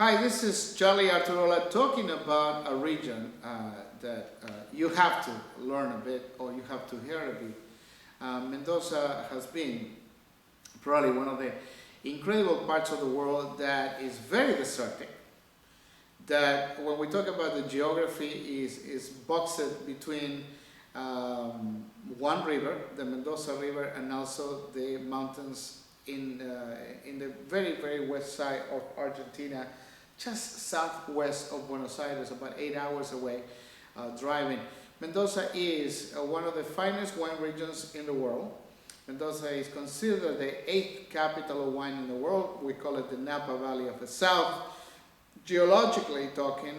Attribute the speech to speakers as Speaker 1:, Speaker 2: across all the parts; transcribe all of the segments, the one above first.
Speaker 1: Hi, this is Charlie Arturola talking about a region that you have to learn a bit or you have to hear a bit. Mendoza has been probably one of the incredible parts of the world that is very desertic. That when we talk about the geography is boxed between one river, the Mendoza River, and also the mountains in the very west side of Argentina, just southwest of Buenos Aires, about 8 hours away driving. Mendoza is one of the finest wine regions in the world. Mendoza is considered the 8th capital of wine in the world. We call it the Napa Valley of the South. Geologically talking,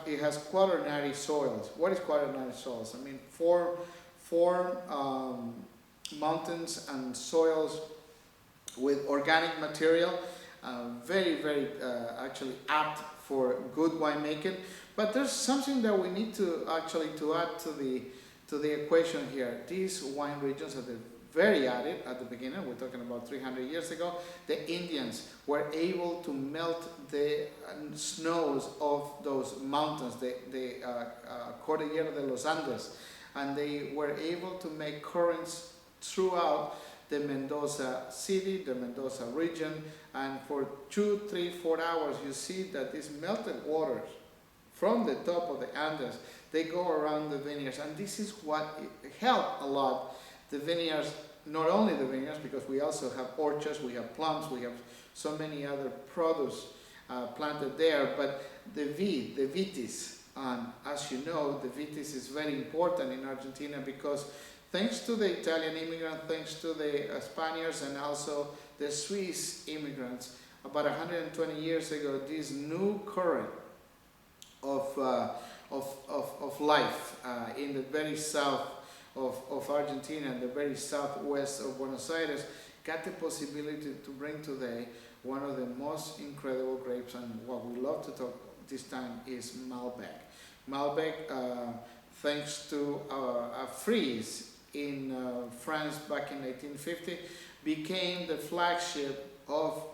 Speaker 1: it has quaternary soils. What is quaternary soils? I mean, four mountains and soils with organic material, very actually apt for good winemaking. But there's something that we need to add to the equation here. These wine regions are very arid at the beginning. We're talking about 300 years ago. The Indians were able to melt the snows of those mountains, the Cordillera de los Andes, and they were able to make currents throughout the Mendoza city, the Mendoza region, and for 2, 3, 4 hours you see that these melted waters from the top of the Andes, they go around the vineyards, and this is what helped a lot the vineyards, not only the vineyards, because we also have orchards, we have plums, we have so many other produce planted there, but the vitis, as you know, the vitis is very important in Argentina because thanks to the Italian immigrants, thanks to the Spaniards and also the Swiss immigrants, about 120 years ago, this new current of life in the very south of Argentina and the very southwest of Buenos Aires got the possibility to bring today one of the most incredible grapes, and what we love to talk this time is Malbec. Malbec, thanks to a freeze in France back in 1850, became the flagship of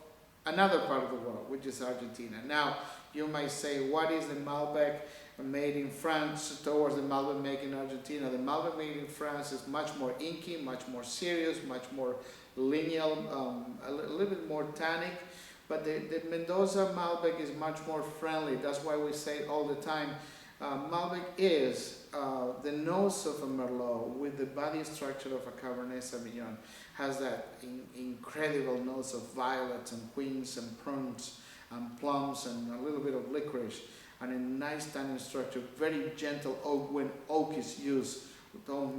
Speaker 1: another part of the world, which is Argentina. Now, you might say, what is the Malbec made in France towards the Malbec made in Argentina? The Malbec made in France is much more inky, much more serious, much more lineal, a little bit more tannic. But the Mendoza Malbec is much more friendly. That's why we say all the time, Malbec is the nose of a Merlot with the body structure of a Cabernet Sauvignon. Has that incredible nose of violets and quince and prunes and plums and a little bit of licorice, and a nice tannin structure, very gentle oak when oak is used,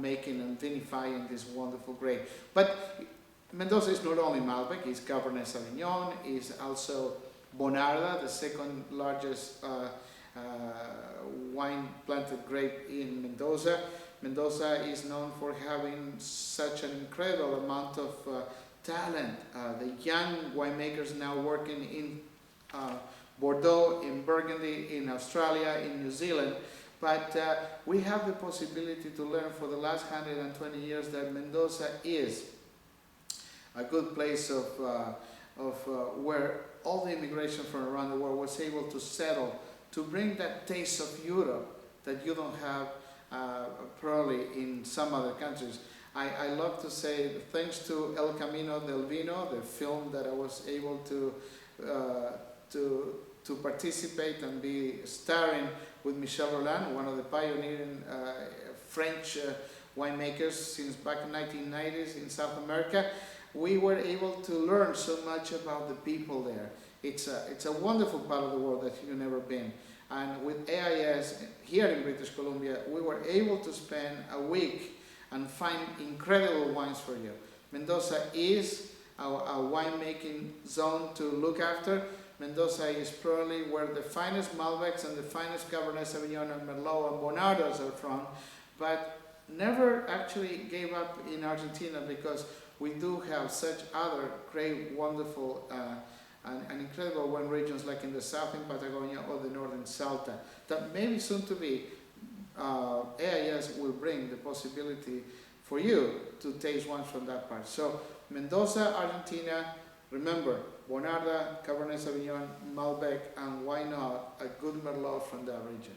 Speaker 1: making and vinifying this wonderful grape. But Mendoza is not only Malbec, it's Cabernet Sauvignon, it's also Bonarda, the second largest wine planted grape in Mendoza. Mendoza is known for having such an incredible amount of talent. The young winemakers now working in Bordeaux, in Burgundy, in Australia, in New Zealand. But we have the possibility to learn for the last 120 years that Mendoza is a good place of where all the immigration from around the world was able to settle, to bring that taste of Europe that you don't have probably in some other countries. I love to say, thanks to El Camino del Vino, the film that I was able to participate and be starring with Michel Rolland, one of the pioneering French winemakers since back in 1990s in South America. We were able to learn so much about the people there. It's a wonderful part of the world that you've never been. And with AIS here in British Columbia, we were able to spend a week and find incredible wines for you. Mendoza is a winemaking zone to look after. Mendoza is probably where the finest Malbecs and the finest Cabernet Sauvignon and Merlot and Bonardas are from, but never actually gave up in Argentina because we do have such other great, wonderful and incredible wine regions like in the south in Patagonia or the northern Salta that maybe soon to be AIS will bring the possibility for you to taste wines from that part. So Mendoza, Argentina, Remember, Bonarda, Cabernet Sauvignon, Malbec, and why not a good Merlot from that region.